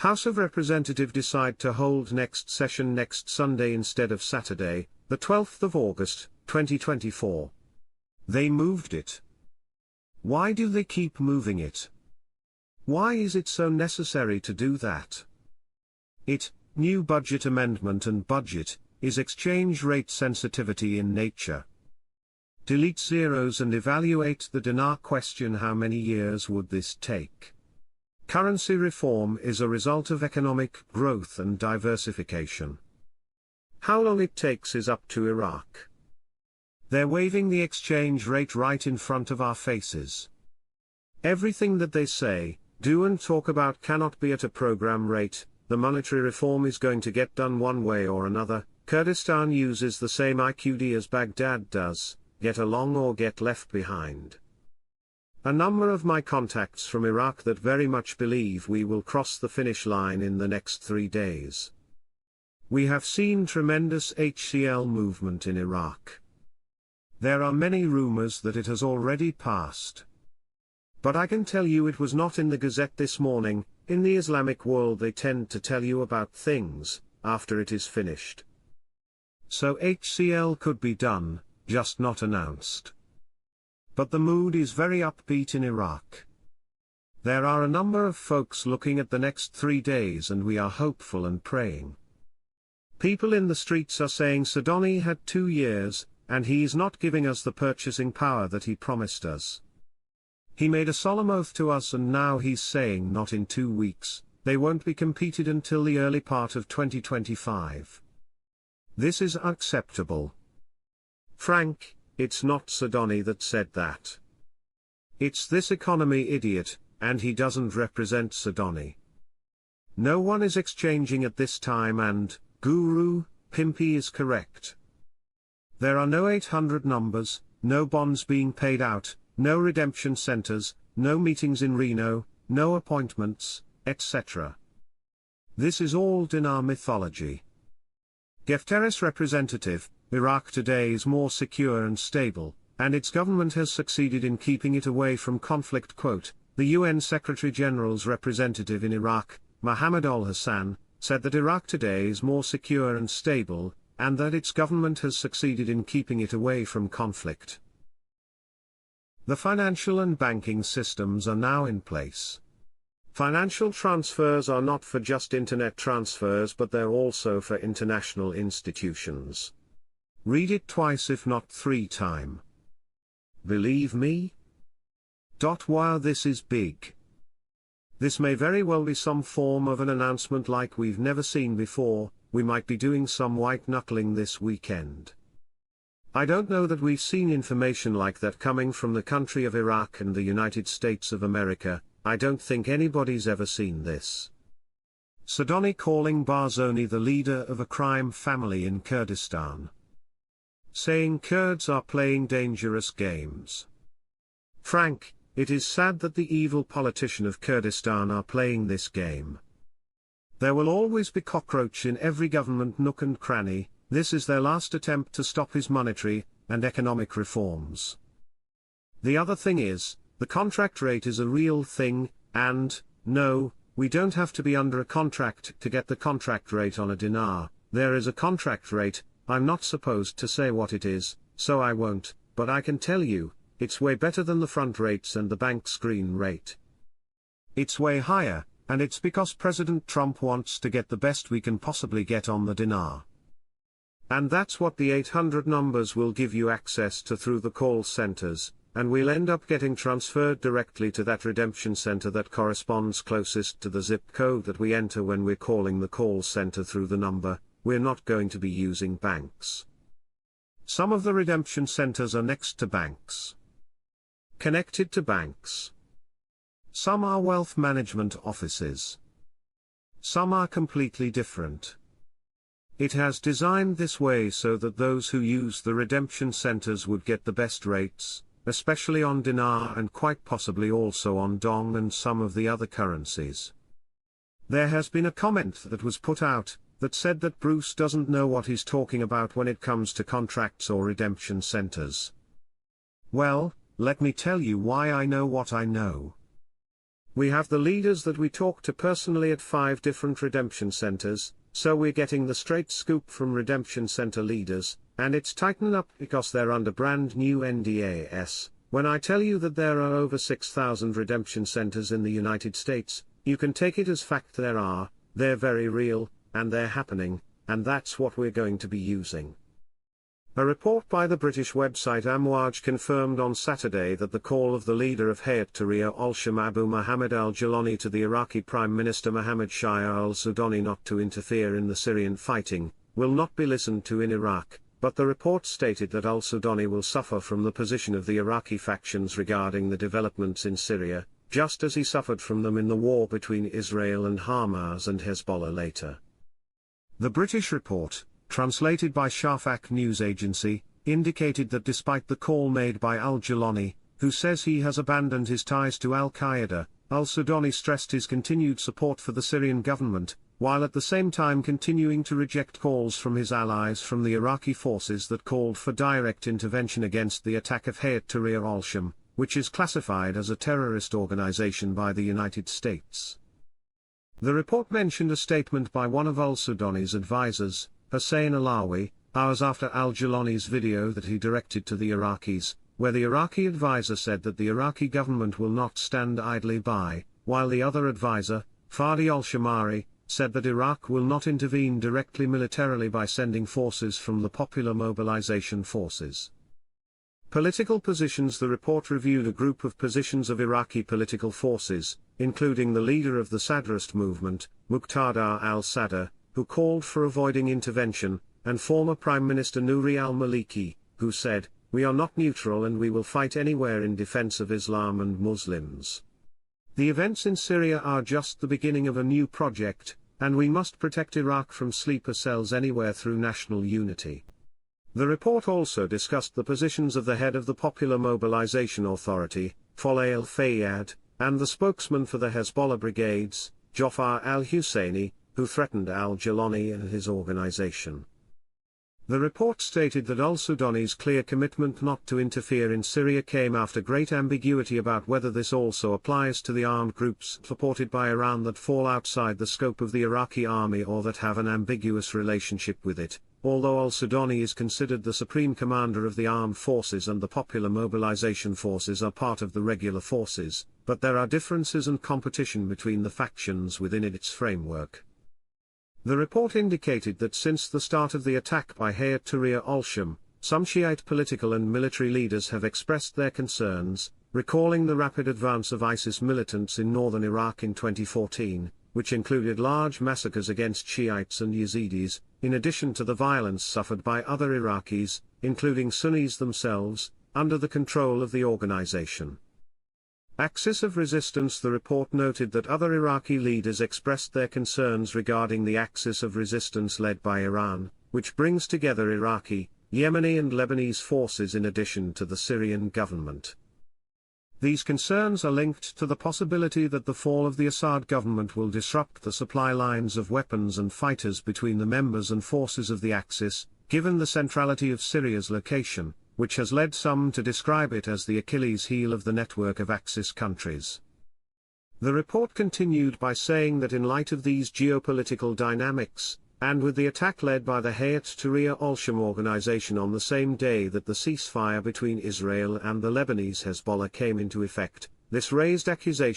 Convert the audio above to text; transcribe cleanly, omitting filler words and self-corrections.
House of Representatives decide to hold next session next Sunday instead of Saturday, the 12th of August, 2024. They moved it. Why do they keep moving it? Why is it so necessary to do that? New budget amendment and budget, is exchange rate sensitivity in nature. Delete zeros and evaluate the dinar question: how many years would this take? Currency reform is a result of economic growth and diversification. How long it takes is up to Iraq. They're waving the exchange rate right in front of our faces. Everything that they say, do and talk about cannot be at a program rate. The monetary reform is going to get done one way or another. Kurdistan uses the same IQD as Baghdad does: get along or get left behind. A number of my contacts from Iraq that very much believe we will cross the finish line in the next 3 days. We have seen tremendous HCL movement in Iraq. There are many rumors that it has already passed. But I can tell you it was not in the Gazette this morning. In the Islamic world they tend to tell you about things after it is finished. So HCL could be done, just not announced. But the mood is very upbeat in Iraq. There are a number of folks looking at the next 3 days, and we are hopeful and praying. People in the streets are saying Sudani had 2 years, and he's not giving us the purchasing power that he promised us. He made a solemn oath to us, and now he's saying not in 2 weeks, they won't be competed until the early part of 2025. This is unacceptable. Frank, it's not Sudani that said that. It's this economy idiot, and he doesn't represent Sudani. No one is exchanging at this time, and, Guru, Pimpy is correct. There are no 800 numbers, no bonds being paid out, no redemption centers, no meetings in Reno, no appointments, etc. This is all dinar mythology. Gefteris representative, Iraq today is more secure and stable, and its government has succeeded in keeping it away from conflict. Quote, the UN Secretary General's representative in Iraq, Mohammed al-Hassan, said that Iraq today is more secure and stable, and that its government has succeeded in keeping it away from conflict. The financial and banking systems are now in place. Financial transfers are not for just internet transfers, but they're also for international institutions. Read it twice if not 3 times. Believe me? Wow, this is big. This may very well be some form of an announcement like we've never seen before. We might be doing some white knuckling this weekend. I don't know that we've seen information like that coming from the country of Iraq and the United States of America. I don't think anybody's ever seen this. Sudani calling Barzani the leader of a crime family in Kurdistan. Saying Kurds are playing dangerous games. Frank, it is sad that the evil politician of Kurdistan are playing this game. There will always be cockroach in every government nook and cranny. This is their last attempt to stop his monetary and economic reforms. The other thing is, the contract rate is a real thing, and, no, we don't have to be under a contract to get the contract rate on a dinar. There is a contract rate. I'm not supposed to say what it is, so I won't, but I can tell you, it's way better than the front rates and the bank screen rate. It's way higher, and it's because President Trump wants to get the best we can possibly get on the dinar. And that's what the 800 numbers will give you access to through the call centers, and we'll end up getting transferred directly to that redemption center that corresponds closest to the zip code that we enter when we're calling the call center through the number. We're not going to be using banks. Some of the redemption centers are next to banks. Connected to banks. Some are wealth management offices. Some are completely different. It has designed this way so that those who use the redemption centers would get the best rates, especially on dinar and quite possibly also on dong and some of the other currencies. There has been a comment that was put out, that said that Bruce doesn't know what he's talking about when it comes to contracts or redemption centers. Well, let me tell you why I know what I know. We have the leaders that we talked to personally at 5 different redemption centers, so we're getting the straight scoop from redemption center leaders, and it's tightened up because they're under brand new NDAS. When I tell you that there are over 6,000 redemption centers in the United States, you can take it as fact they're very real, and they're happening, and that's what we're going to be using. A report by the British website Amwaj confirmed on Saturday that the call of the leader of Hayat Tahrir al-Sham Abu Mohammed al-Jilani to the Iraqi Prime Minister Mohammed Shia al-Sudani not to interfere in the Syrian fighting, will not be listened to in Iraq, but the report stated that al-Sudani will suffer from the position of the Iraqi factions regarding the developments in Syria, just as he suffered from them in the war between Israel and Hamas and Hezbollah later. The British report, translated by Shafaq news agency, indicated that despite the call made by al-Jilani, who says he has abandoned his ties to al-Qaeda, al-Sudani stressed his continued support for the Syrian government, while at the same time continuing to reject calls from his allies from the Iraqi forces that called for direct intervention against the attack of Hayat Tahrir al-Sham, which is classified as a terrorist organization by the United States. The report mentioned a statement by one of al-Sudani's advisors, Hussein Alawi, hours after al-Jilani's video that he directed to the Iraqis, where the Iraqi advisor said that the Iraqi government will not stand idly by, while the other advisor, Fadi al-Shamari, said that Iraq will not intervene directly militarily by sending forces from the Popular Mobilization Forces. Political positions. The report reviewed a group of positions of Iraqi political forces, including the leader of the Sadrist movement, Muqtada al-Sadr, who called for avoiding intervention, and former Prime Minister Nouri al-Maliki, who said, "We are not neutral and we will fight anywhere in defense of Islam and Muslims. The events in Syria are just the beginning of a new project, and we must protect Iraq from sleeper cells anywhere through national unity." The report also discussed the positions of the head of the Popular Mobilization Authority, Folay al-Fayyad, and the spokesman for the Hezbollah brigades, Jafar al-Husseini, who threatened al-Jilani and his organization. The report stated that al-Sudani's clear commitment not to interfere in Syria came after great ambiguity about whether this also applies to the armed groups supported by Iran that fall outside the scope of the Iraqi army or that have an ambiguous relationship with it. Although al-Sudani is considered the supreme commander of the armed forces and the Popular Mobilization Forces are part of the regular forces, but there are differences and competition between the factions within its framework. The report indicated that since the start of the attack by Hayat Tahrir al-Sham, some Shiite political and military leaders have expressed their concerns, recalling the rapid advance of ISIS militants in northern Iraq in 2014, which included large massacres against Shiites and Yazidis, in addition to the violence suffered by other Iraqis, including Sunnis themselves, under the control of the organization. Axis of resistance. The report noted that other Iraqi leaders expressed their concerns regarding the axis of resistance led by Iran, which brings together Iraqi, Yemeni and Lebanese forces in addition to the Syrian government. These concerns are linked to the possibility that the fall of the Assad government will disrupt the supply lines of weapons and fighters between the members and forces of the Axis, given the centrality of Syria's location, which has led some to describe it as the Achilles heel of the network of Axis countries. The report continued by saying that in light of these geopolitical dynamics, and with the attack led by the Hayat Tahrir al-Sham organization on the same day that the ceasefire between Israel and the Lebanese Hezbollah came into effect, this raised accusations